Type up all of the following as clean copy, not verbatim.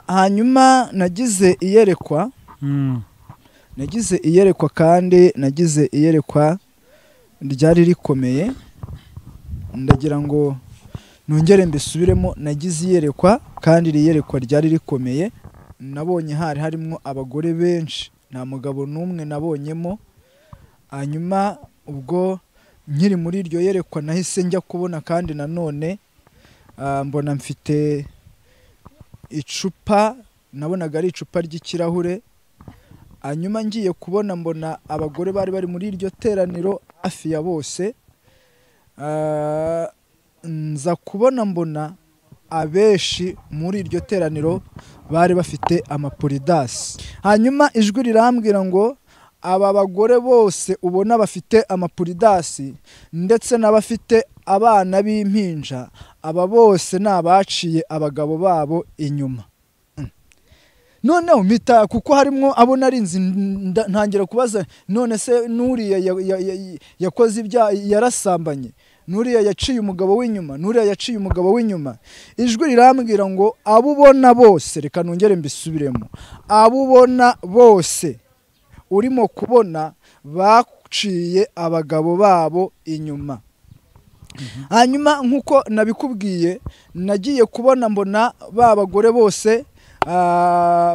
hanyuma nagize iyerekwa kandi nagize iyerekwa ryari rikomeye, ndagira ngo nongere mbisubiremo. Nagize iyerekwa kandi iyerekwa ryari rikomeye. Nabonye harimo abagore benshi, nta mugabo n'umwe nabonyemo. Hanyuma ubwo nkiri muri iryo yerekwa nahise njya kubona kandi nanone mbona mfite icupa, nabonaga ari icupa ry'ikirahure. Hanyuma ngiye kubona mbona abagore bari muri iryo teraniro hafi ya bose. Nza kubona mbona abenshi muri iryo teraniro bari bafite amaporidasi. Hanyuma ijwi rirambwira ngo aba bagore bose ubona bafite amaporidasi ndetse n'abafite abana b'impinja, aba bose nabaciye abagabo babo inyuma. Noneho mpita kuko harimo abo narinzi, ntangira kubaza none se nuriya yakoze ibya yarasambanye, nuriya yaciye umugabo w'inyuma, nuriya yaciye umugabo w'inyuma. Ijwi rirambwira ngo abo ubona bose, reka nongere mbisubiremo, abo ubona bose urimo kubona baciye abagabo babo inyuma. Hanyuma nkuko nabikubwiye, nagiye kubona mbona ba bagore bose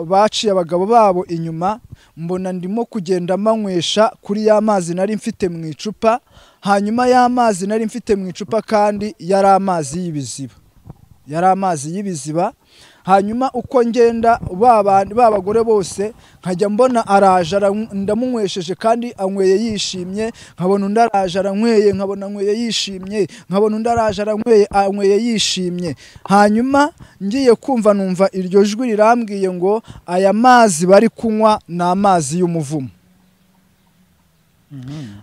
baciye abagabo babo inyuma. Mbona ndimo kugenda manywesha kuri ya mazi nari mfite mu icupa. Hanyuma ya mazi nari mfite mu icupa kandi yari amazi y'ibiziba, hanyuma uko ngenda ba bagore bose nkajya mbona araje ndamunywesheje kandi anyweye yishimye, nkabona undi araje aranyweye nkabona anyweye yishimye, nkabona undi araje anyweye yishimye. Hanyuma ngiye kumva numva iryo jwi rirambwiye ngo aya mazi bari kunywa ni amazi y'umuvumo.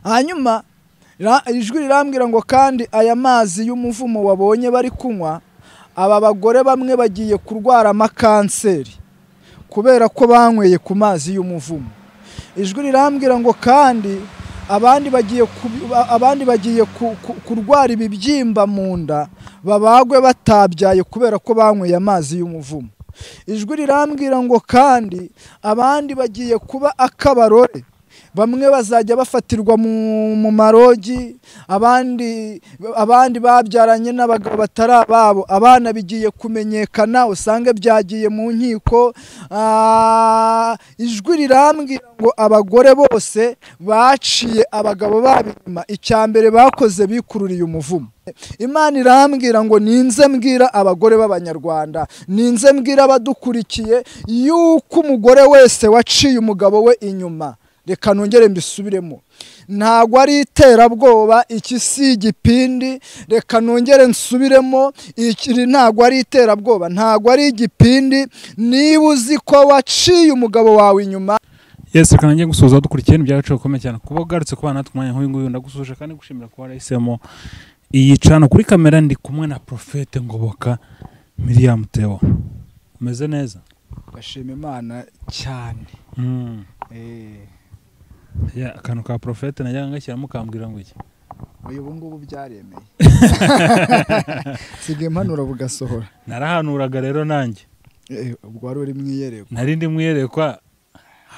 Hanyuma ijwi rirambwira ngo kandi aya mazi y'umuvumo wabonye bari kunywa, aba bagore bamwe bagiye kurwara amakanseri kubera ko banyweye ku mazi y'umuvumo. Ijwi rirambwira ngo kandi abandi bagiye kurwara ibibyimba mu nda, babagwe batabyaye kubera ko banyweye amazi y'umuvumo. Ijwi rirambwira ngo kandi abandi bagiye kuba akabarore, bamwe bazajya bafatirwa mu marogi, abandi babyaranye n'abagabo batari ababo, abana bigiye kumenyekana usange byagiye mu nkiko. Ijwi rirambwira ngo abagore bose baciye abagabo babo inyuma, icyambere bakoze bikururiye umuvumo. Imana irambwira ngo ninze mbwira abagore b'Abanyarwanda, ninze mbwira abadukurikiye yuko umugore wese waciye umugabo we inyuma, reka nongere mbisubiremo, ntago ari iterabwoba, iki si igipindi. Reka nongere nsubiremo, iki ntago ari iterabwoba, ntago ari igipindi. Niba uzi ko waciye umugabo wawe inyuma. Yes, reka nanjye gusoza dukurikiye n'ibyacu bikomeye cyane kuba ugarutse ku bana twumanye nk'uyu nguyu. Ndagusuje kandi gushimira kuba warahisemo iyi cana. Kuri kamera ndi kumwe na Prophete Ngoboka Miriam Theo. Umeze neza? Bashima Imana cyane. Ya akantu ka Prophete najyaga ngashyiramo kambwira ngo iki? Ubu ngubu byaremeye. Sige mpanura bugasohora. Narahanuraga rero nanjye. Ubwo wari uri mwiyerekwa. Nari ndi mwiyerekwa,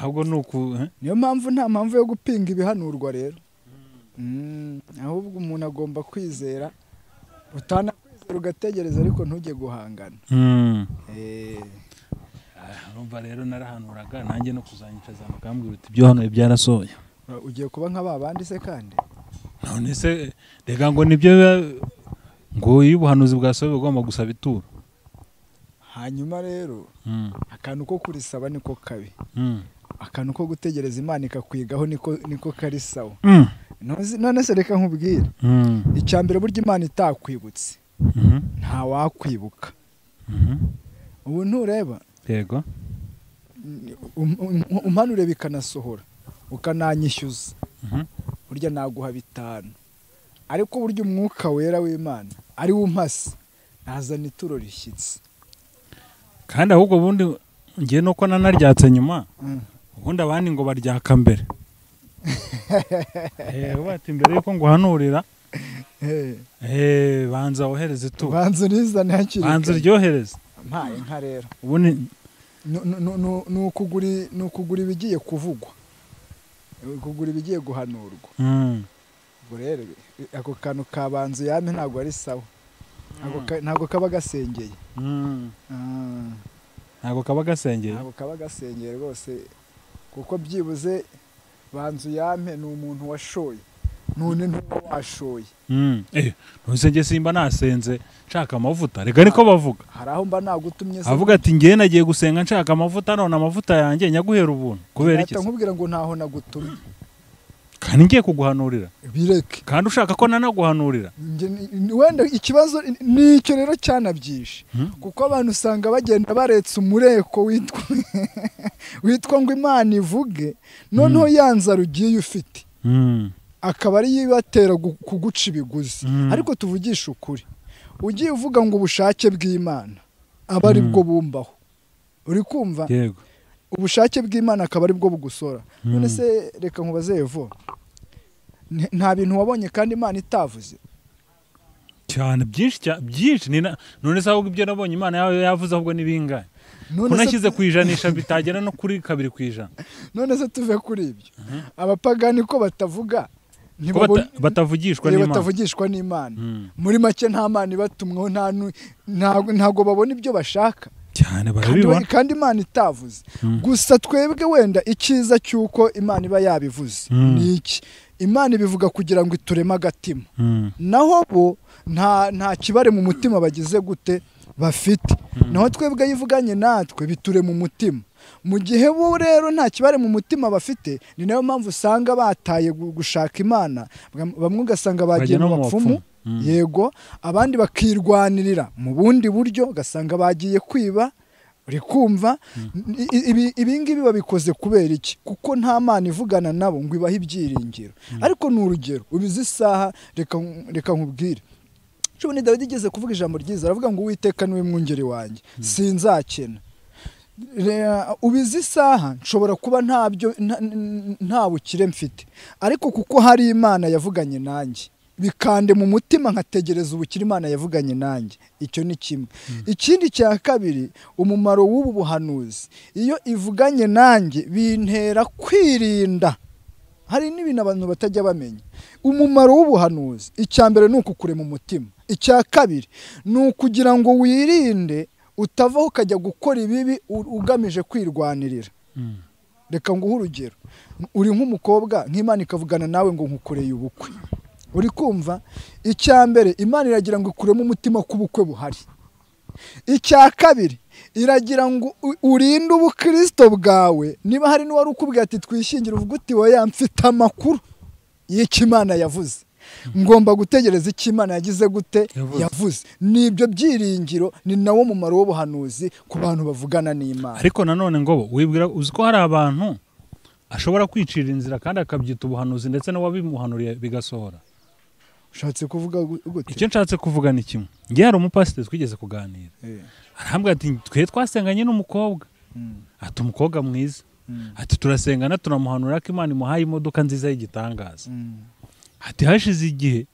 ahubwo nuku niyo mpamvu nta mpamvu yo gupinga ibihanurwa rero. Ahubwo umuntu agomba kwizera, utanakwizera ugategereza ariko ntujye guhangana. Urumva rero narahanuraga nanjye no kuzanyicaza mukambwira uti ibyo hano byarasohoye. Ugiye kuba nk'ababandi se kandi? None se rega ngo nibyo ngo y'ubuhanuzi bwasohoye ugomba gusaba ituro. Hanyuma rero akantu ko kurisaba niko kabi. Akantu ko gutegereza Imana ikakwigaho niko kari sawa. None se reka nkubwire, icyambere burya Imana itakwibutse nta wakwibuka. Ubu ntureba yego umpanure bikanasohora ukananyishyuza, burya naguha 5, ariko burya umwuka wera w'Imana ari wumpase nazana ituro rishyitse. Kandi ahubwo bundi ngiye nuko nanaryatse nyuma, ubundi abandi ngo baryaka mbere. Bati mbere yuko ngo hanurira banza wohereze ituro, banza urizane hakiri, banza uryohereze. mpaye nka rero ubu ni ni ukugura ibigiye kuvugwa, kugura ibigiye guhanurwa. ubwo rero ako kantu kabanza yame ntabwo ari sawa, ntabwo kaba gasengeye. ntabwo kaba gasengeye, ntabwo kaba gasengeye rwose, kuko byibuze banzu yame ni umuntu washoye, none ntuba washoye. ntusenge simba nasenze nshaka amavuta, reka niko bavuga. hari aho mba nagutumye se, avuga ati ngiye nagiye gusenga nshaka amavuta, none amavuta yanjye nyaguhera ubuntu kubera iki? nkubwira ngo ntaho nagutumye kandi ngiye kuguhanurira, bireke kandi ushaka ko nanaguhanurira. wenda ikibazo nicyo rero cyanabyishe, kuko abantu usanga bagenda baretse umureko witwa ngo Imana ivuge, noneho yanzara ugiye ufite akaba ari yibatera kuguca ibiguzi. ariko tuvugisha ukuri, ugiye uvuga ngo ubushake bw'Imana aba ari bwo bumbaho, uri kumva? Yego, ubushake bw'Imana akaba ari bwo bugusora. none se reka nkubaze Evo, nta bintu wabonye kandi Imana itavuze cyane byinshi. none se ahubwo ibyo nabonye Imana yavuze ahubwo ni bingahe? ko nashyize ku ijanisha bitagera no kuri 2%. none se tuve kuri ibyo, abapagani ko batavuga, batavugishwa n'Imana. muri make nta Mana ibatumweho, ntago babona ibyo bashaka cyane, barabibona kandi Imana itavuze. gusa twebwe wenda icyiza cy'uko Imana iba yabivuze ni iki? Imana ibivuga kugira ngo itureme agatima, naho bo nta kibare mu mutima bagize gute bafite. naho twebwe yivuganye natwe biture mu mutima. mu gihe bo rero nta kibare mu mutima bafite, ni nayo mpamvu usanga bataye gushaka Imana. bamwe ugasanga bagiye mu bapfumu, yego, abandi bakirwanirira mu bundi buryo, ugasanga bagiye kwiba, uri kumva? ibi ngibi babikoze kubera iki? kuko nta Mana ivugana nabo ngo ibahe ibyiringiro. ariko ni urugero, ubizi isaha, reka nkubwire, ni Dawidi igeze kuvuga ijambo ryiza, aravuga ngo Uwiteka niwe mwungeri wanjye, sinzakena. ubizi isaha nshobora kuba nta bukire mfite, ariko kuko hari Imana yavuganye nanjye, bikande mu mutima nkategereza ubukire Imana yavuganye nanjye. icyo ni kimwe. ikindi cya kabiri, umumaro w'ubu buhanuzi, iyo ivuganye nanjye bintera kwirinda. hari n'ibintu abantu batajya bamenya. umumaro w'ubuhanuzi, icya mbere ni ukukurema umutima, icya kabiri ni ukugira ngo wirinde utavaho ukajya gukora ibibi ugamije kwirwanirira. reka nguhe urugero, uri nk'umukobwa, nk'Imana ikavugana nawe ngo nkukoreye ubukwe, uri kumva? icya mbere Imana iragira ngo ikuremo umutima k'ubukwe buhari. icya kabiri iragira ngo urinde ubukristo bwawe. niba hari n'uwari ukubwira ati twishyingire, uvuga uti oya, mfite amakuru y'icyo Imana yavuze, ngomba gutegereza icyo Imana yagize gute yavuze. n'ibyo byiringiro ni nawo mumaro w'ubuhanuzi ku bantu bavugana n'Imana. ariko nanone ngo wibwira, uzi ko hari abantu ashobora kwicira inzira kandi akabyita ubuhanuzi, ndetse n'uwabimuhanuriye bigasohora. ushatse kuvuga gute? icyo nshatse kuvuga ni kimwe. ngiye hari umupasiteri twigeze kuganira, arambwira ati twe twasenganye n'umukobwa, ati umukobwa mwiza, ati turasengana tunamuhanura ko Imana imuhaye imodoka nziza y'igitangaza. ati hashize igihe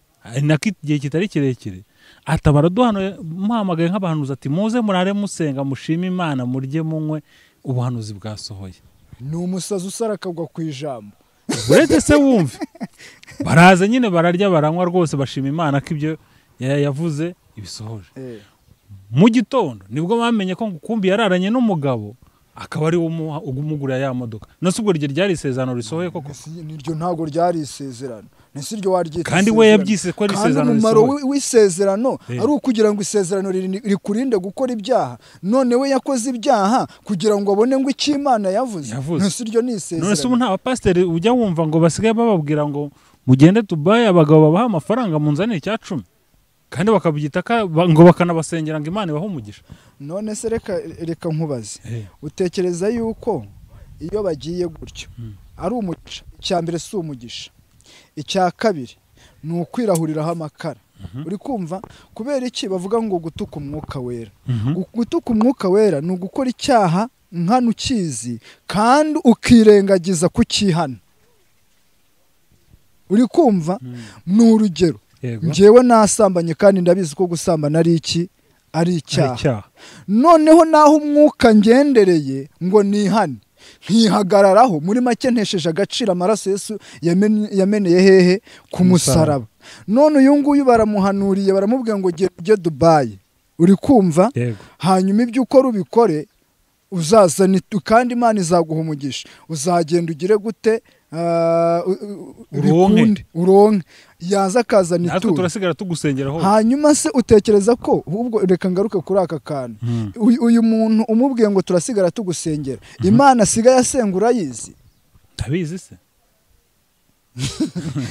igihe kitari kirekire, ati baraduhanuye, muhamagaye nk'abahanuzi, ati muze murare musenga mushime Imana, murye munywe, ubuhanuzi bwasohoye. ni umusazi usara akagwa ku ijambo. uretse se wumve, baraza nyine bararya baranywa rwose, bashima Imana ko ibyo yavuze ibisohoje. mu gitondo nibwo bamenye ko kumbi yararanye n'umugabo, akaba ari umugurira ya modoka. nose ubwo ryari isezerano risohoye koko? niryo ntabwo ryari isezerano, nese iryo waryita kandi we yabyise ko ari isezerano risohoye. umumaro w'isezerano ari ukugira ngo isezerano rikurinde gukora ibyaha. none we yakoze ibyaha kugira ngo abone ngo icyo Imana yavuze. nese iryo ni isezerano. none se ubu nta bapasiteri ujya wumva ngo basigaye bababwira ngo mugende Dubai, abagabo babaha amafaranga munzanire icya 10, kandi bakabyita ngo bakanabasengera ngo Imana ibahe umugisha. none se reka nkubaze, utekereza yuko iyo bagiye gutyo ari umugisha? icya mbere si umugisha, icya kabiri ni ukwirahuriraho amakara. uri kumva? kubera iki bavuga ngo gutuka umwuka wera? gutuka umwuka wera ni ugukora icyaha nkana ukizi kandi ukirengagiza kukihana. uri kumva? ni urugero, njyewe nasambanye kandi ndabizi ko gusambana ari iki? ari Ari icyaha. icyaha. Noneho naho umwuka ngendereye ngo nihane nkihagararaho, muri make ntesheje agaciro amaraso Yesu yameneye hehe? Ku musaraba. None uyu nguyu baramuhanuriye, baramubwira ngo ujye Dubai, uri kumva? Yego. Hanyuma ibyo ukora ubikore, uzazana kandi Imana izaguha umugisha, uzagenda ugire gute? Uronke. Yaza akazana natwe ituro, turasigara tugusengera hose. hanyuma se utekereza ko ubwo, reka ngaruke kuri aka kantu, uyu muntu umubwiye ngo turasigara tugusengera, Imana asigaye asenga urayizi? Ndabizi se.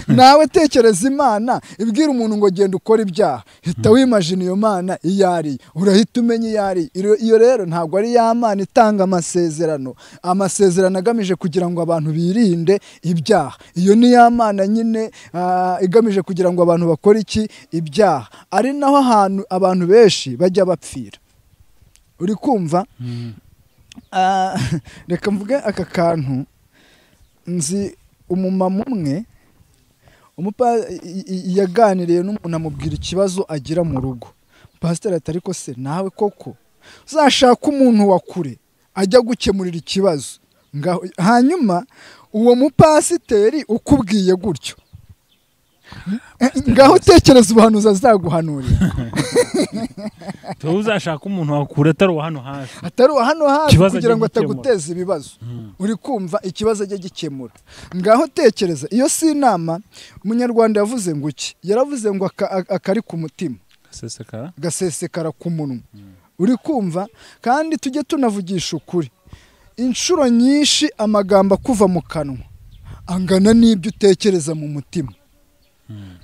Nawe tekereza Imana ibwira umuntu ngo genda ukora ibyaha, hita wimagine iyo Mana iyo ari, urahita umenya iyo ari. Iyo rero ntabwo ari ya Mana itanga amasezerano agamije kugira ngo abantu birinde ibyaha. Iyo ni ya Mana nyine igamije kugira ngo abantu bakore iki? Ibyaha. Ari naho ahantu abantu benshi bajya bapfira, uri kumva? Reka mvuge aka kantu. Nzi umumama umwe yaganiriye n'umuntu amubwira ikibazo agira mu rugo. Pasiteri ati ariko se nawe koko uzashaka umuntu wa kure ajya gukemurira ikibazo? Hanyuma uwo mupasiteri ukubwiye gutyo, ngaho utekereza ubuhanuzi azaguhanurira. Uzashaka umuntu wakure atari uwa hano hafi, kugira ngo ataguteza ibibazo, uri kumva? Ikibazo ajya gikemura. Ngaho tekereza, iyo si inama Umunyarwanda yavuze ngo iki? Yaravuze ngo akari ku mutima gasesekara ku munwa, uri kumva? Kandi tujye tunavugisha ukuri, inshuro nyinshi amagambo akuva mu kanwa angana n'ibyo utekereza mu mutima.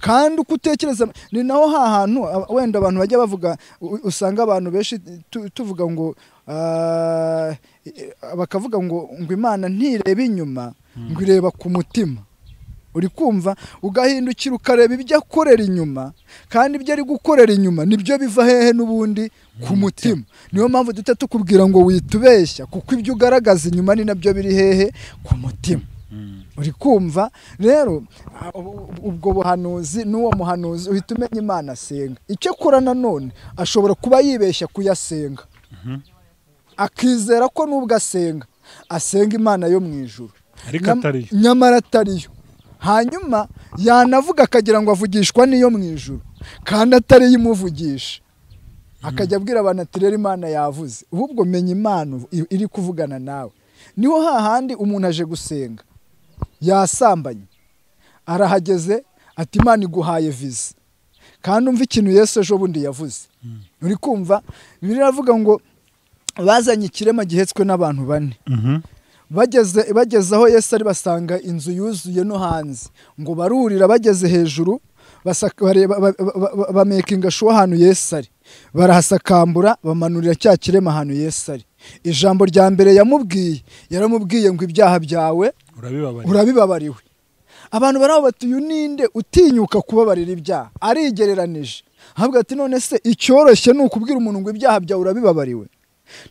Kandi uko utekereza ni naho hantu wenda abantu bajya bavuga, usanga abantu benshi tuvuga ngo bakavuga ngo Imana ntireba inyuma, ngo ireba ku mutima, uri kumva? Ugahindukira ukareba ibyo akorera inyuma, kandi ibyo ari gukorera inyuma nibyo biva hehe? N'ubundi ku mutima. Niyo mpamvu duhita tukubwira ngo witubeshya, kuko ibyo ugaragaza inyuma ni nabyo biri hehe? Ku mutima, uri kumva? Rero ubwo buhanuzi n'uwo muhanuzi uhita umenya Imana asenga. Icyo akora nanone ashobora kuba yibeshya kuyasenga, akizera ko nubwo asenga Imana yo mu ijuru, nyamara atariyo. Hanyuma yanavuga akagira ngo avugishwa n'iyo mu ijuru, kandi atariyo imuvugisha. Akajya abwira abantu ati rero Imana yavuze. Ahubwo menya Imana iri kuvugana nawe. Niho hahandi umuntu aje gusenga yasambanye, arahageze ati Imana iguhaye viza, kandi umva ikintu Yesu ejo bundi yavuze, uri kumva? Bibiliya iravuga ngo bazanye ikirema gihetswe n'abantu 4. Bageze aho Yesu ari, basanga inzu yuzuye no hanze, ngo barurira, bageze hejuru bamekinga shuwa ahantu Yesu ari, barahasakambura, bamanurira cya kirema ahantu Yesu ari. Ijambo rya mbere yaramubwiye ngo ibyaha byawe urabibabariwe. Abantu baraho bati uyu ninde utinyuka kubabarira ibyaha? Arigereranije, avuga ati none se icyoroshye ni ukubwira umuntu ngo ibyaha byawe urabibabariwe?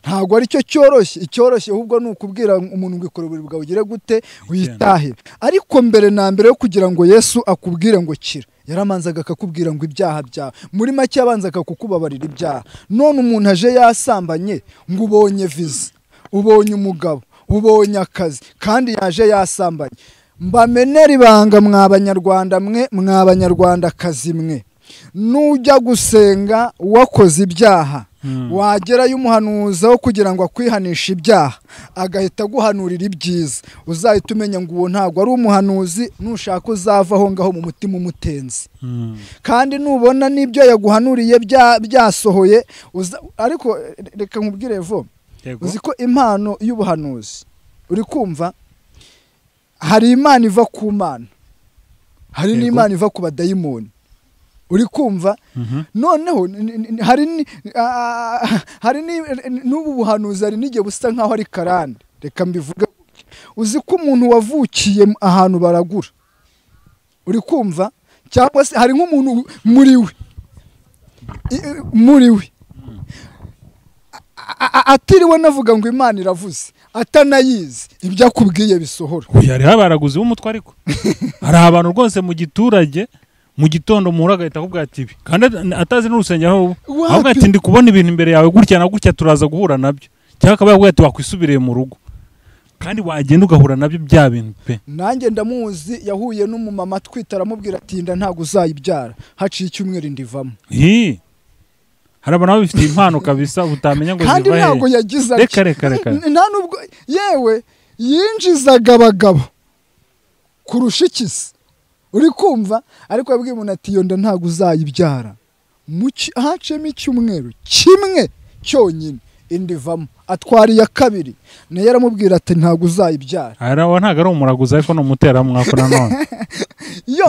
Ntabwo ari cyo cyoroshye. Icyoroshye ahubwo ni ukubwira umuntu ngo ikora uburiri bwawe ugire gute? Witahire. Ariko mbere na mbere yo kugira ngo Yesu akubwire ngo kira, yaramanzaga akakubwira ngo ibyaha byawe, muri make yabanzaga kukubabarira ibyaha. None umuntu aje yasambanye, ngo ubonye viza, ubonye umugabo, ubonye akazi, kandi yaje yasambanye. Mbamenera ibanga mw'Abanyarwanda mwe, mw'Abanyarwandakazi mwe, nujya gusenga wakoze ibyaha, wagerayo umuhanuzi wo kugira ngo akwihanishe ibyaha, agahita aguhanurira ibyiza, uzahita umenya ngo uwo ntabwo ari umuhanuzi, nushaka uzava aho ngaho mu mutima umutenzi. Kandi nubona n'ibyo yaguhanuriye byasohoye, ariko reka nkubwire vo, uzi ko impano y'ubuhanuzi, uri kumva, hari Imana iva ku Mana, hari n'Imana iva ku badayimoni, uri kumva? Noneho hari n'ubu buhanuzi, hari n'igihe busa nkaho ari karande. Reka mbivuge, uzi ko umuntu wavukiye ahantu baragura, uri kumva? Cyangwa se hari nk'umuntu muri we atiriwe navuga ngo Imana iravuze, atanayizi, ibyo akubwiye bisohora. Hari abaraguzi b'umutwe, ariko hari abantu rwose mu giturage mu gitondo muhura agahita akubwira ati ibi kandi atazi n'urusengero Wapi? ahubwo ati ndi kubona ibintu imbere yawe gutya na gutya turaza guhura nabyo cyangwa akaba yakubwira ati wakwisubiriye mu rugo kandi wagenda ugahura nabyo bya bintu pe. nanjye ndamuzi yahuye n'umumama atwite aramubwira ati inda ntabwo uzayibyara haciye icyumweru ndivamo. Hari abantu bafite impano kabisa utamenya ngo kandi ziva he. ntabwo yagize reka nta nubwo yewe yinjizaga abagabo kurusha ikisi uri kumva ariko yabwiye umuntu ati iyo nda ntabwo uzayibyara haciyemo icyumweru kimwe cyonyine indivamo atwara iya kabiri nayo aramubwira ati ntabwo uzayibyara. Arawa ntabwo ari umuraguza ariko ni umuteramwaka nanone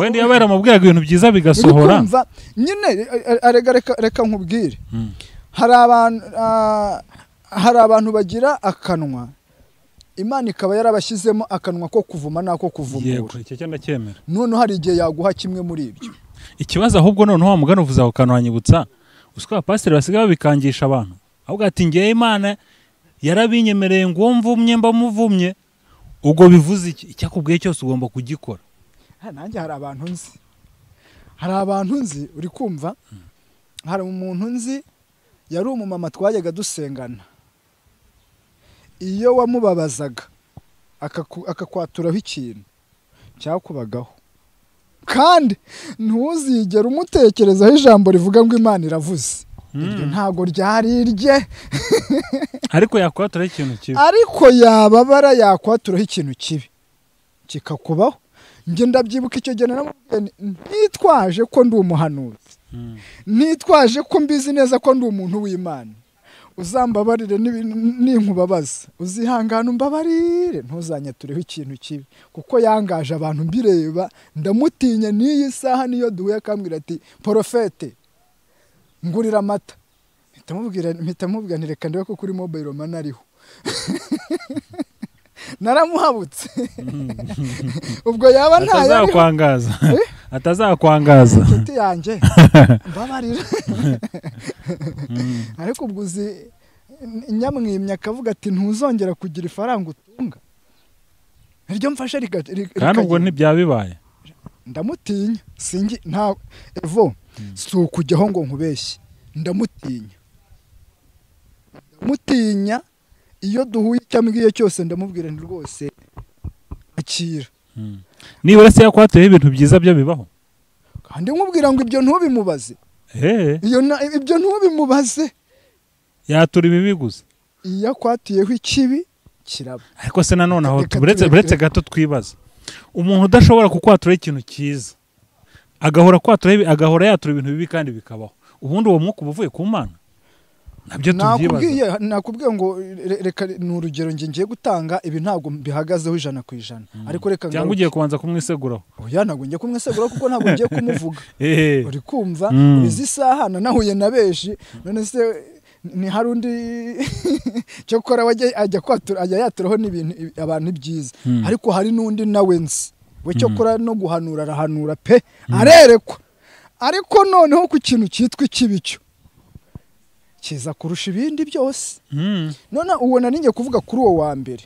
wenda yaba yaramubwiraga ibintu byiza bigasohora. Kumva nyine reka nkubwire hari abantu bagira akanwa Imana ikaba yarabashyizemo akanwa ko kuvuma nako kuvumura. Yego icyo cyenda cyemera. None hari igihe yaguha kimwe muri ibyo. Ikibazo ahubwo none wa mugano uvuza ukanwanyibutsa uswa abapasiteri basigaye babikangisha abantu. Ahubwo ati ngiye Imana yarabinyemereye ngo mvumye mba muvumye ubwo bivuze iki icyakubwiye cyose ugomba kugikora. Nanjye hari abantu nzi uri kumva hari umuntu nzi yari umumama twajyaga dusengana iyo wamubabazaga akakwaturaho ikintu cyakubagaho kandi ntuzigere umutekerezaho ijambo rivuga ngo Imana iravuze. Iryo ntago ryari irye ariko yakwaturaho ikintu kibi ariko yababara yakwaturaho ikintu kibi kikakubaho. Njye ndabyibuka icyo gihe nitwaje ko ndi umuhanuzi nitwaje ko mbizi neza ko ndi umuntu w'Imana uzambabarire n'inkubabaza uzihangana umbabarire ntuzanyatureho ikintu kibi kuko yangaje abantu mbireba ndamutinya n'iyi saha niyo duhuye akambwira ati porofete ngurira amata mpita mubwira ntireka ndebe ko kuri mobile money ariho naramuhabutse ubwo yaba atazakwangaza inshuti yanjye mbabarira ariko ubwo uzi nyamwimya akavuga ati ntuzongera kugira ifaranga utunga iryo mfashe kandi ubwo ntibyabibaye ndamutinya nta evo si ukujyaho ngo nkubeshye ndamutinya iyo duhuye icyo ambwiye cyose ndamubwira nti rwose akira niba se yakwatuyeho ibintu byiza byo bibaho kandi nkubwira ngo ibyo ntubimubaze ibyo ntubimubaze yatura ibibi gusa iyo akwatuyeho ikibi kiraba. ariko se nanone aho buretse gato twibaza umuntu udashobora kukwaturaho ikintu cyiza agahora yatura ibintu bibi kandi bikabaho ubundi uwo mwuka uba uvuye ku Mana nabyo tubyibaza. Nakubwiye ngo reka ni urugero ngiye gutanga ibi ntabwo bihagazeho 100%. Ariko reka cyangwa ugiye kubanza kumwiseguraho. Oya ntabwo ngiye kumwiseguraho kuko ntabwo ngiye kumuvuga. Uri kumva izi saha nahuye na beshi none se ni harundi cyo kora ajya yaturaho n'ibintu abantu byiza ariko hari nundi nawe nzi we cyo kora no guhanura arahanura pe arerekwa ariko noneho ku kintu cyitwa ikibicyo kiza kurusha ibindi byose. None ubona ninjye kuvuga kuri uwo wa mbere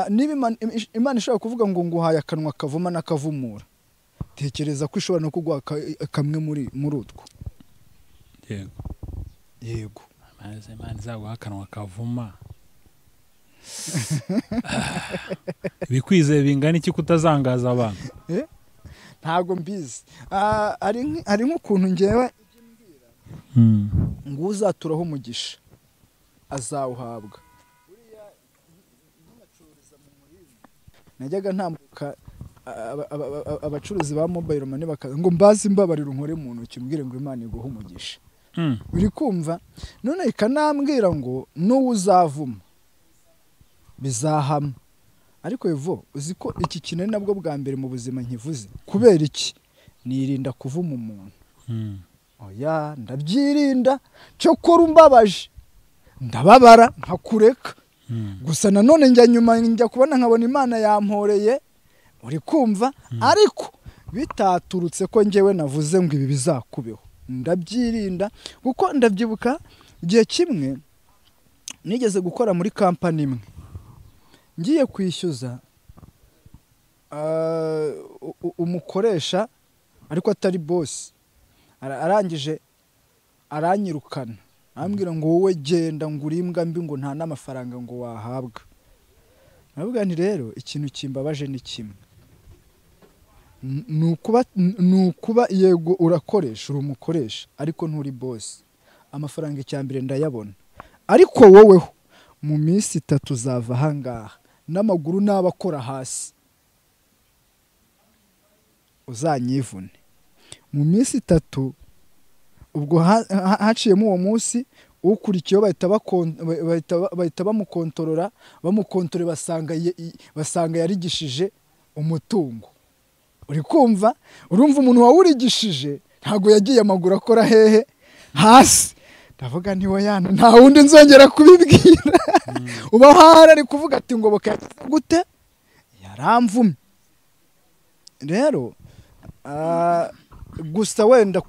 niba Imana ishobora kuvuga ngo nguhaye akanwa kavuma n'akavumura tekereza ko ishobora no kuguha kamwe muri utwo. Yego Imana izaguha akanwa kavuma bikwizeye bingana iki kutazangaza abantu ntago mbizi. Ari nk'ukuntu ngewe ngo uzaturaho umugisha azawuhabwa. Najyaga ntambuka abacuruzi ba mobile money ngo mbazi mbabarira unkore mu ntoki mbwire ngo Imana iguhe umugisha. Uri kumva none ikanambwira ngo n'uwo uzavuma bizahama ariko evo uzi ko iki kintu nabwo bwa mbere mu buzima nkivuze kubera iki nirinda kuvuma umuntu. Oya ndabyirinda cyo kora umbabaje ndababara nkakureka gusa nanone njya nyuma njya kubona nkabona Imana yamporeye. Uri kumva ariko bitaturutse ko ngewe navuze ngo ibi bizakubeho ndabyirinda kuko ndabyibuka igihe kimwe nigeze gukora muri kampani imwe ngiye kwishyuza umukoresha ariko atari bosi. Arangije aranyirukana ambwira ngo wowe genda ngo uri imbwa mbi ngo nta n'amafaranga ngo wahabwa. Navuga nti rero ikintu kimbabaje ni kimwe, nukuba yego urakoresha, uri umukoresha ariko nturi bosi. Amafaranga icyambere ndayabona, ariko woweho mu minsi 3 uzava ahangaha n'amaguru n'abakora hasi, uzanyivune. Mu minsi 3 ubwo haciyemo uwo munsi ukurikiyeho bahita bamukontorora, basanga yarigishije umutungo. Uri kumva? Urumva umuntu wawurigishije ntago yagiye amaguru akora hehe hasi. Ndavuga nti yana nta wundi nzongera kubibwira. Uba hari ari kuvuga ati ngoboka gute yaramvumye. Rero gusa wenda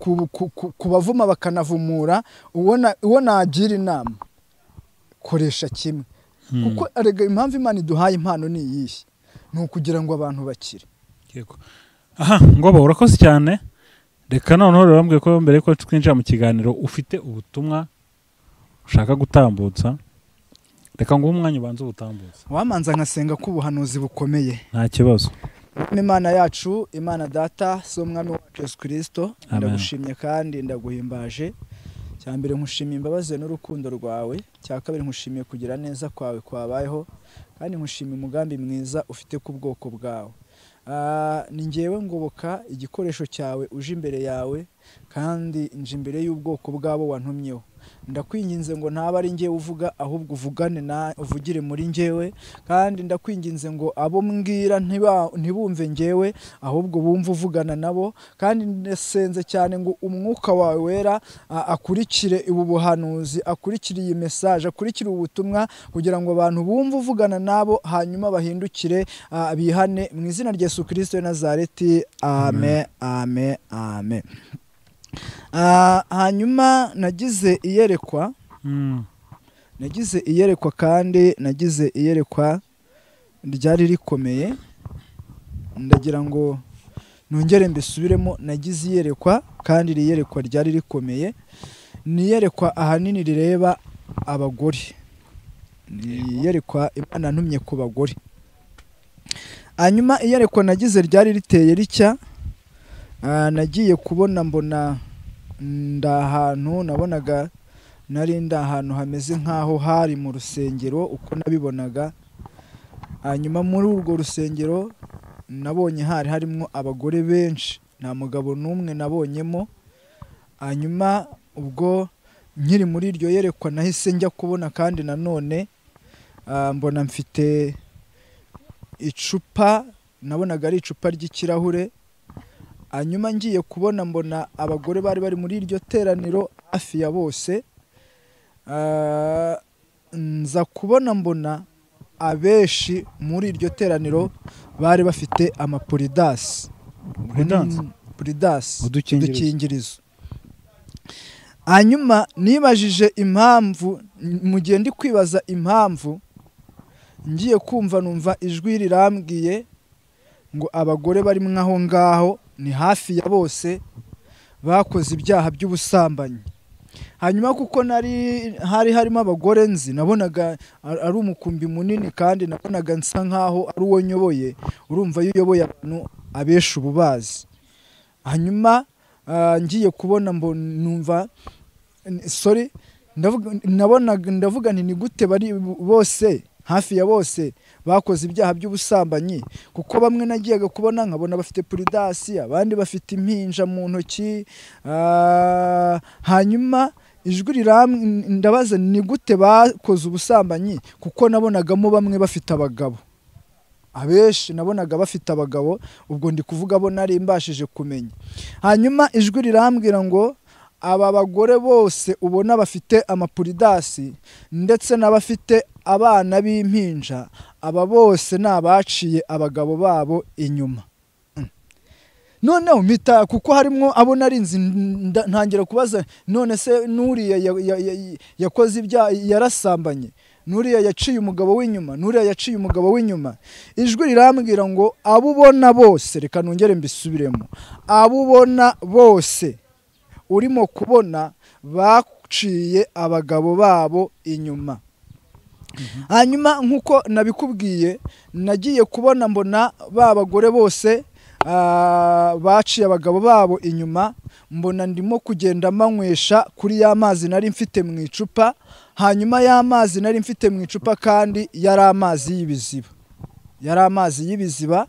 kubavuma bakanavumura, uwo nagira inama koresha kimwe, kuko arega impamvu Imana iduhaye impano ni iyihe, ni ukugira ngo abantu bakire. Yego. Aha, ngoba urakoze cyane. Reka noneho bambwiye ko mbere ko twinjira mu kiganiro ufite ubutumwa ushaka gutambutsa. Reka ngo umwanya ubanze ubutambutsa. Wamanza nkasenga ko ubuhanuzi bukomeye. Nta kibazo. Imana yacu, Imana Data, so umwami wacu Yesu Kristo, ndagushimye kandi ndaguhimbaje. Cyambere nkushimiye imbabazi n'urukundo rwawe, cyakabiri nkushimiye kugira neza kwawe kwabayeho, kandi nkushimiye umugambi mwiza ufite ku bwoko bwawe. Ni ngewe ngoboka igikoresho cyawe uje imbere yawe, kandi nje imbere y'ubwoko bwabo wantumyeho. Ndakwinginze ngo ntaba ari ngewe uvuga, ahubwo uvugane na uvugire muri ngewe, kandi ndakwinginze ngo abo mbwira ntibumve ngewe, ahubwo bumve uvugana nabo. Kandi ndasenze cyane ngo umwuka wawe wera akurikire ubu buhanuzi, akurikire iyi message, akurikire ubutumwa, kugira ngo abantu bumve uvugana nabo, hanyuma bahindukire bihane mu izina rya Yesu Kristo wa Nazareti. Amen, amen, amen. Hanyuma nagize iyerekwa kandi nagize iyerekwa ryari rikomeye. Ndagira ngo nongere mbisubiremo, nagize iyerekwa kandi iyerekwa ryari rikomeye. Ni iyerekwa ahanini rireba abagore, ni iyerekwa Imana ntumye ku bagore. Hanyuma iyerekwa nagize ryari riteye ritya. Nagiye kubona mbona ndahantu, nabonaga nari ndahantu hameze nkaho hari mu rusengero uko nabibonaga. Hanyuma muri urwo rusengero nabonye harimo abagore benshi, nta mugabo n'umwe nabonyemo. Hanyuma ubwo nkiri muri iryo yerekwa nahise njya kubona kandi nanone mbona mfite icupa, nabonaga ari icupa ry'ikirahure. Hanyuma ngiye kubona mbona abagore bari muri iryo teraniro hafi ya bose. Nza kubona mbona abeshi muri iryo teraniro bari bafite amapuridasi, udukingirizo. Hanyuma nibajije impamvu, mu gihe ndi kwibaza impamvu, ngiye kumva numva ijwi rirambwiye ngo abagore bari mwaho ngaho ni hafi ya bose bakoze ibyaha by'ubusambanyi. Hanyuma kuko hari harimo abagore nzi, nabonaga ari umukumbi munini, kandi nabonaga nsa nkaho ari uwo nyoboye. Urumva iyo uyoboye abantu abesha ububazi. Hanyuma ngiye kubona numva ndavuga nti ni gute bari bose hafi ya bose bakoze ibyaha by'ubusambanyi, kuko bamwe nagiyaga kubona nkabona bafite puridasi, abandi bafite impinja mu ntoki. Hanyuma ijwi ndabaza ni gute bakoze ubusambanyi, kuko nabonagamo bamwe bafite abagabo, abeshi nabonaga bafite abagabo. Ubwo ndi kuvuga abo nari mbashije kumenya. Hanyuma ijwi rirambwira ngo aba bagore bose ubona bafite amapuridasi ndetse n'abafite abana b'impinja, aba bose nabaciye abagabo babo inyuma. Noneho mpita, kuko harimo abo narinzi, ntangira kubaza none se nuriya yakoze ibyaha yarasambanye. n'uriya yaciye umugabo w'inyuma, n'uriya yaciye umugabo w'inyuma. Ijwi rirambwira ngo abo ubona bose, reka nongere mbisubiremo, abo ubona bose urimo kubona baciye abagabo babo inyuma. Hanyuma nk'uko nabikubwiye, nagiye kubona mbona ba bagore bose baciye abagabo babo inyuma, mbona ndimo kugenda manywesha kuri ya mazi nari mfite mu icupa. Hanyuma ya mazi nari mfite mu icupa kandi yari amazi y'ibiziba, yari amazi y'ibiziba.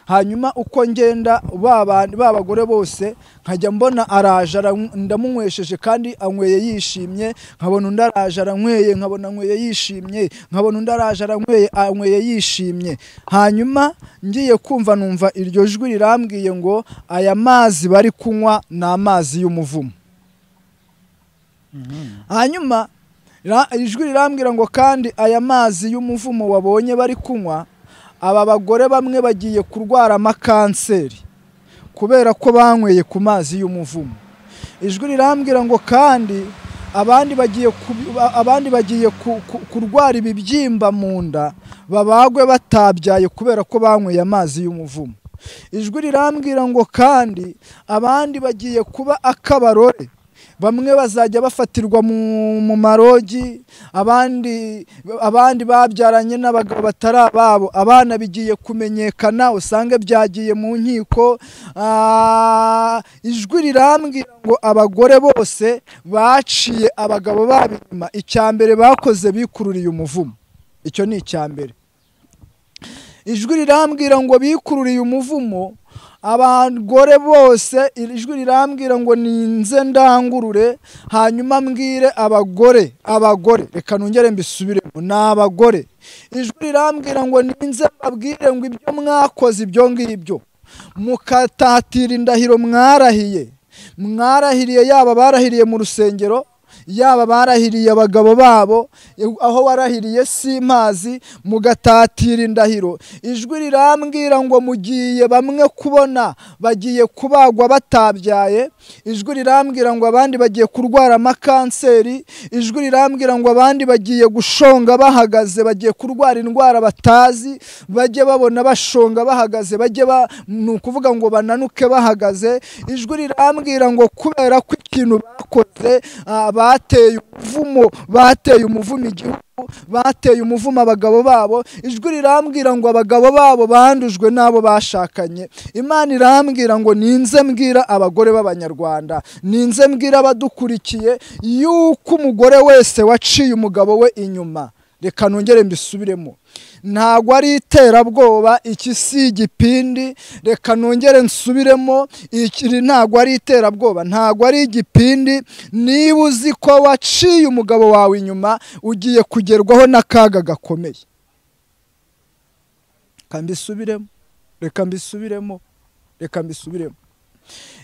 Hanyuma uko ngenda ba bagore bose nkajya mbona araje ndamunywesheje kandi anyweye yishimye, nkabona undi araje aranyweye, nkabona anyweye yishimye, nkabona undi araje anyweye yishimye. Hanyuma ngiye kumva numva iryo jwi rirambwiye ngo aya mazi bari kunywa ni amazi y'umuvumo. Hanyuma ijwi rirambwira ngo kandi aya mazi y'umuvumo wabonye bari kunywa, aba bagore bamwe bagiye kurwara amakanseri kubera ko banyweye ku mazi y'umuvumo. Ijwi rirambwira ngo kandi abandi bagiye kurwara ibibyimba mu nda, babagwe batabyaye kubera ko banyweye amazi y'umuvumo. Ijwi rirambwira ngo kandi abandi bagiye kuba akabarore, bamwe bazajya bafatirwa mu marogi, abandi babyaranye n'abagabo batari ababo, abana bigiye kumenyekana usange byagiye mu nkiko. Ijwi rirambwira ngo abagore bose baciye abagabo babo inyuma, icya mbere bakoze bikururiye umuvumo. Icyo ni icya mbere. Ijwi rirambwira ngo bikururiye umuvumo abagore bose. Ijwi rirambwira ngo ninze ndangurure, hanyuma mbwire abagore, reka nongere mbisubiremo, ni abagore. Ijwi rirambwira ngo ninze mbabwire ngo ibyo mwakoze ibyo ngibyo, mukatatira indahiro mwarahiriye, yaba barahiriye mu rusengero, yaba barahiriye abagabo babo, aho warahiriye simpazi, mugatatira indahiro. Ijwi rirambwira ngo mugiye bamwe kubona bagiye kubagwa batabyaye. Ijwi rirambwira ngo abandi bagiye kurwara amakanseri. Ijwi rirambwira ngo abandi bagiye gushonga bahagaze, bagiye kurwara indwara batazi, bajye babona bashonga bahagaze, ni ukuvuga ngo bananuke bahagaze. Ijwi rirambwira ngo kubera ko ikintu bakoze, bateye umuvumo igihugu, bateye umuvumo abagabo babo. Ijwi rirambwira ngo abagabo babo bandujwe n'abo bashakanye. Imana irambwira ngo ninze mbwira abagore b'Abanyarwanda, ninze mbwira abadukurikiye yuko umugore wese waciye umugabo we inyuma, reka nongere mbisubiremo, ntabwo ari iterabwoba, iki si igipindi. Reka nongere nsubiremo, iki ntabwo ari iterabwoba, ntabwo ari igipindi. Niba uzi ko waciye umugabo wawe inyuma, ugiye kugerwaho n'akaga gakomeye. Reka mbisubiremo.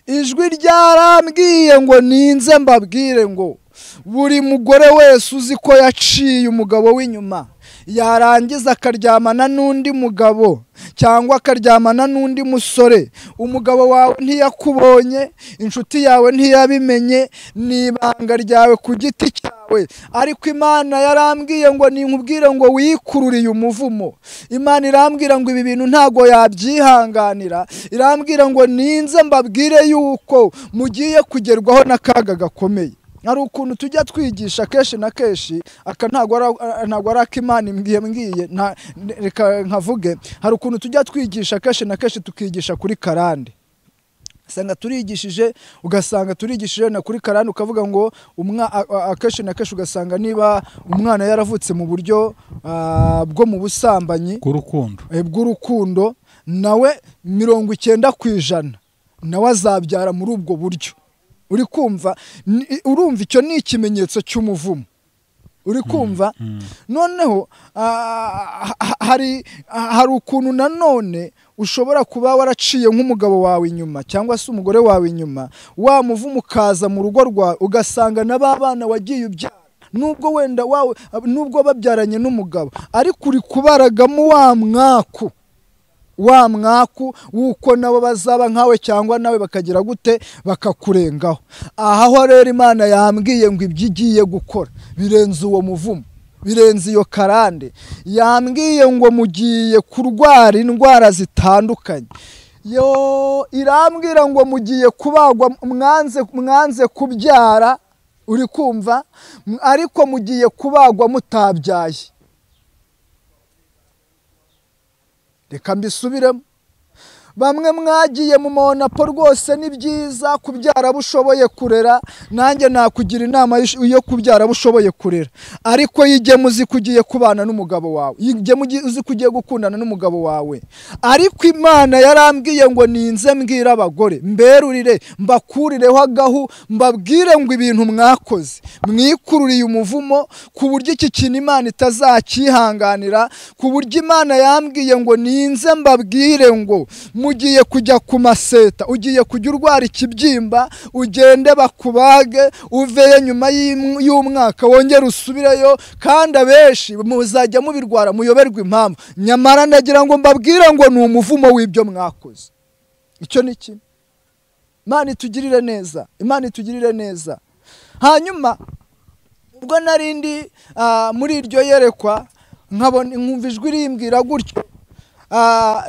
Ijwi ryarambwiye ngo ninze mbabwire ngo buri mugore wese uzi ko yaciye umugabo w'inyuma, yarangiza akaryamana n'undi mugabo cyangwa akaryamana n'undi musore, umugabo wawe ntiyakubonye, inshuti yawe ntiyabimenye, ni ibanga ryawe ku giti cyawe, ariko Imana yarambwiye ngo ninkubwire ngo wikururiye umuvumo. Imana irambwira ngo ibi bintu ntago yabyihanganira, irambwira ngo ninze mbabwire yuko mugiye kugerwaho n'akaga gakomeye. Hari ukuntu tujya twigisha kenshi na kenshi, aka ntago ari ak'Imana mbwiye, reka nkavuge, hari ukuntu tujya twigisha kenshi na kenshi tukigisha kuri karande. Ugasanga turigishije na kuri karande, ukavuga ngo akenshi na kenshi ugasanga niba umwana yaravutse mu buryo bwo mu busambanyi bw'urukundo, nawe 90% nawe azabyara muri ubwo buryo. Uri kumva? Urumva icyo ni ikimenyetso cy'umuvumo. Uri kumva? Noneho hari ukuntu nanone ushobora kuba waraciye nk'umugabo wawe inyuma cyangwa se umugore wawe inyuma, wa muvumo ukaza mu rugo rwawe, ugasanga n'abana wagiye ubyara, nubwo babyaranye n'umugabo, ariko uri kubaragamo wa mwaku wuko nabo bazaba nkawe cyangwa nawe bakagira gute, bakakurengaho. Aho rero Imana yambwiye ngo ibyo igiye gukora birenze uwo muvumo, birenze iyo karande. Yambwiye ngo mugiye kurwara indwara zitandukanye. Irambwira ngo mugiye kubagwa, mwanze kubyara, uri kumva, ariko mugiye kubagwa mutabyaye. Reka mbisubiremo. Bamwe mwagiye mu monapo rwose ni byiza kubyara bushoboye kurera, nanjye nakugira inama yo kubyara bushoboye kurera, ariko yige muzi kugiye kubana n'umugabo wawe, yige muzi kugiye gukundana n'umugabo wawe. Ariko Imana yarambwiye ngo ninze mbwira abagore mberurire, mbakurireho agahu, mbabwire ngo ibintu mwakoze mwikururiye umuvumo, ku buryo iki kintu Imana itazakihanganira, ku buryo Imana yambwiye ngo ninze mbabwire ngo mugiye kujya ku maseta, ugiye kujya urwara ikibyimba, ugende bakubage, uveye nyuma y'umwaka wongere usubireyo, kandi abenshi muzajya mubirwara muyoberwa impamvu, nyamara ndagira ngo mbabwire ngo ni umuvumo w'ibyo mwakoze. Icyo ni kimwe. Imana itugirire neza, Imana itugirire neza. Hanyuma ubwo narindi muri iryo yerekwa nkabona nkumva ijwi rimbwira gutyo,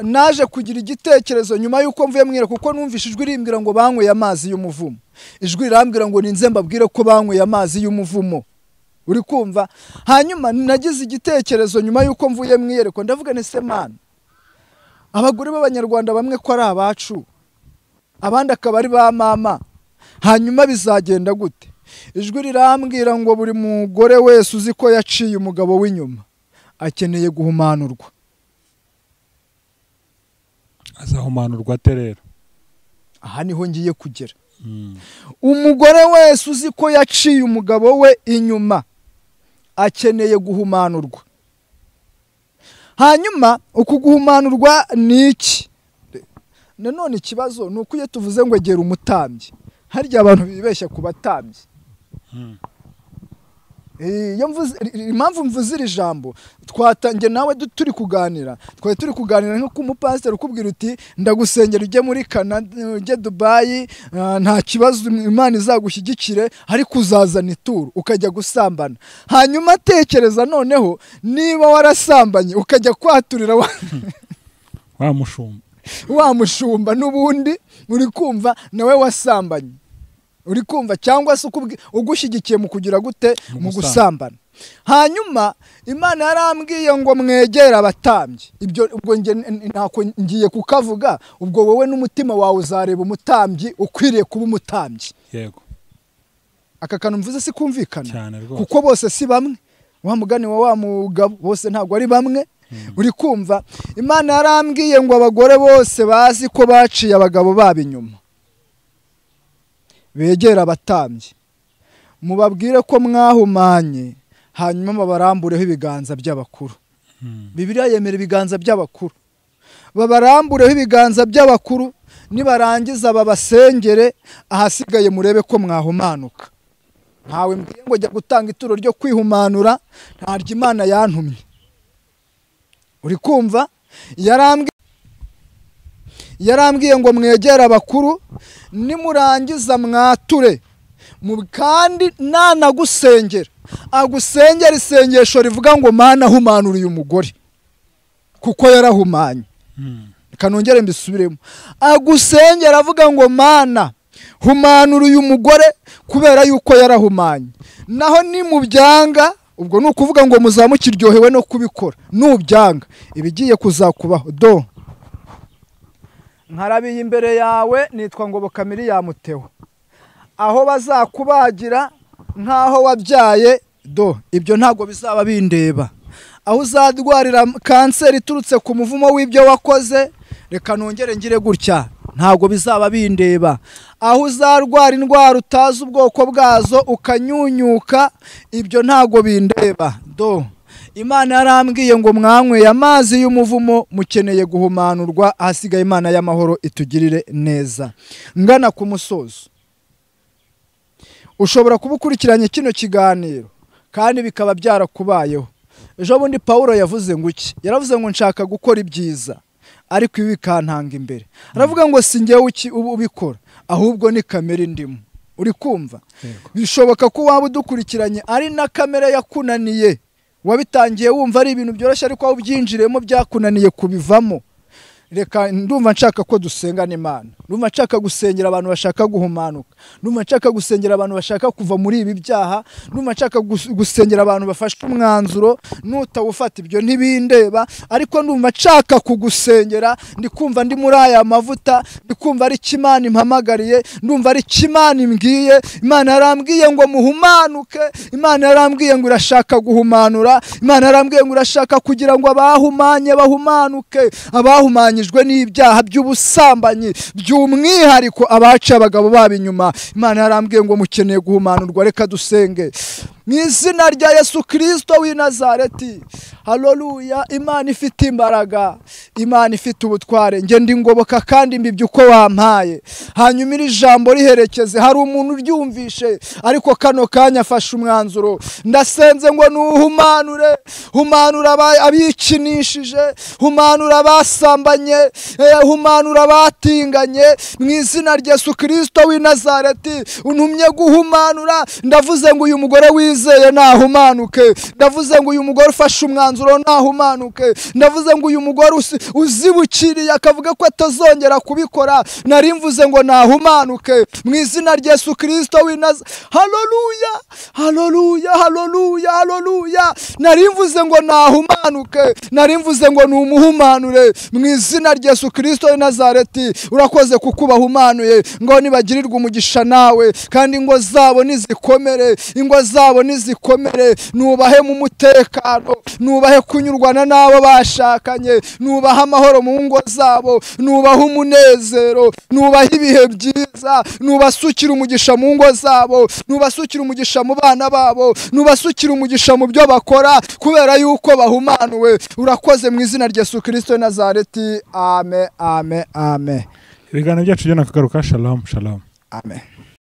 naje kugira igitekerezo nyuma yuko mvuye mwira, kuko numvise ijwi rimbwira ngo banyweye amazi y'umuvumo. Ijwi rirambwira ngo ninze mbabwire ko banyweye amazi y'umuvumo, uri kumva. Hanyuma nagize igitekerezo nyuma yuko mvuye mwiyereko, ndavuga nese Mana, abagore b'Abanyarwanda bamwe ko ari abacu, abandi akaba ari ba mama, hanyuma bizagenda gute? Ijwi rirambwira ngo buri mugore wese uzi ko yaciye umugabo w'inyuma akeneye guhumanurwa. Azahumanurwa ate rero? Aha niho ngiye kugera. Umugore wese uzi ko yaciye umugabo we inyuma akeneye guhumanurwa. Hanyuma uku guhumanurwa ni iki? Nanone ikibazo ni uko iyo tuvuze ngo egera umutambyi, harya abantu bibeshya ku batambyi. Impamvu mvuze iri jambo, twatangiye nawe turi kuganira, turi kuganira nk'uko umupasiteri ukubwira uti ndagusengera ujye muri Canada, ujye Dubai, nta kibazo Imana izagushyigikire, ariko uzazana ituru ukajya gusambana. Hanyuma tekereza noneho niba warasambanye ukajya kwaturira wa mushumba n'ubundi uri kumva nawe wasambanye, uri kumva, cyangwa se ugushyigikiye mu kugira gute mu gusambana. Hanyuma Imana yarambwiye ngo mwegere abatambyi. Ibyo ubwo ntako ngiye kukavuga, ubwo wowe n'umutima wawe uzareba umutambyi ukwiriye kuba umutambyi. Yego. Aka kantu mvuze si kumvikana, kuko bose si bamwe. Wa mugani wa mugabo bose ntabwo ari bamwe, uri kumva. Imana yarambwiye ngo abagore bose bazi ko baciye abagabo babo inyuma begera abatambyi, mubabwire ko mwahumanye, hanyuma babarambureho ibiganza by'abakuru. Bibiliya yemera ibiganza by'abakuru, babarambureho ibiganza by'abakuru, nibarangiza babasengere, ahasigaye murebe ko mwahumanuka. Ntawe mbwiye ngo jya gutanga ituro ryo kwihumanura, ntaryo Imana yantumye, uri kumva. Yarambwiye ngo mwegere abakuru, nimurangiza mwature, kandi nanagusengera agusengera isengesho rivuga ngo Mana humanura uyu mugore kuko yarahumanye. Kanongere mbisubiremo, agusengera avuga ngo Mana humanura uyu mugore kubera yuko yarahumanye. Naho ni mubyanga, ubwo ni ukuvuga ngo muzamukiryohewe no kubikora. Nubyanga ibigiye kuzakubaho. Nkarabiye imbere yawe, nitwa Ngoboka Miriam Theo, aho bazakubagira nkaho wabyaye, ibyo ntabwo bizaba bindeba. Aho uzadwarira kanseri iturutse ku muvumo w'ibyo wakoze, reka nongere ngire gutya, ntabwo bizaba bindeba. Aho uzarwara indwara utazi ubwoko bwazo ukanyunyuka, ibyo ntabwo bindeba. Imana yarambwiye ngo mwanyweye amazi y'umuvumo mukeneye guhumanurwa, ahasigaye Imana y'amahoro itugirire neza. Ngana ku musozo, ushobora kuba ukurikiranye kino kiganiro kandi bikaba byarakubayeho. Ejo bundi Pawulo yavuze ngo iki? Yaravuze ngo nshaka gukora ibyiza, ariko ibi bikantanga imbere. Aravuga ngo si njyewe ubikora, ahubwo ni kamere ndimo. Uri kumva? Bishoboka ko waba udukurikiranye ari na kamere yakunaniye, wabitangiye wumva ari ibintu byoroshye ariko aho ubyinjiremo byakunaniye kubivamo. Reka ndumva nshaka ko dusengana Imana, ndumva nshaka gusengera abantu bashaka guhumanuka, ndumva nshaka gusengera abantu bashaka kuva muri ibi byaha, ndumva nshaka gusengera abantu bafashe umwanzuro n'utawufata ibyo ntibindeba, ariko ndumva nshaka kugusengera. Ndi kumva ndi muri aya mavuta, ndi kumva ari Imana impamagariye, ndumva ari Imana imbwiye. Imana yarambwiye ngo muhumanuke, Imana yarambwiye ngo irashaka guhumanura, Imana yarambwiye ngo irashaka kugira ngo abahumanye bahumanuke, abahumanye n'ibyaha by'ubusambanyi by'umwihariko abaciye abagabo babo inyuma. Imana yarambwiye ngo mukeneye guhumanurwa. Reka dusenge. Mu izina rya Yesu Kristo w'i Nazareti. Haleluya. Imana ifite imbaraga, Imana ifite ubutware. Nge ndi ngoboka kandi mbibye uko wampaye. Hanyuma iri jambo riherekeze. Hari umuntu uryumvishe ariko kano kanya afashe umwanzuro. Ndasenze ngo nuhumanure, humanura abikinishije, humanura abasambanye, humanura abatinganye. Mu izina rya Yesu Kristo w'i Nazareti untumye guhumanura. Ndavuze ngo uyu mugore wizeye nahumanuke, ndavuze ngo uyu mugore ufashe umwanzuro nahumanuke, ndavuze ngo uyu mugore uzibukiriye akavuga ko atazongera kubikora, nari mvuze ngo nahumanuke mu izina rya Yesu Kristo w'i Nazareti. Haleluya, haleluya, haleluya, haleluya. Nari mvuze ngo nahumanuke, nari mvuze ngo numuhumanure mu izina rya Yesu Kristo w'i Nazareti. Urakoze kuko bahumanuye, ngo nibagirirwe umugisha nawe, kandi ingo zabo nizikomere, ingo zabo nizikomere. Nubahe mu mutekano, nubahe kunyurwana n'abo bashakanye, nubahe amahoro mu ngo zabo, nubahe umunezero, nubahe ibihe byiza, nubasukira umugisha mu ngo zabo, nubasukira umugisha mu bana babo, nubasukira umugisha mu byo bakora, kubera yuko bahumanuwe. Urakoze mu izina rya Yesu Kristo w'i Nazareti. Amen, amen, amen. Ibiganiro byacu byo nakagaruka. Shalom, shalom. Amen.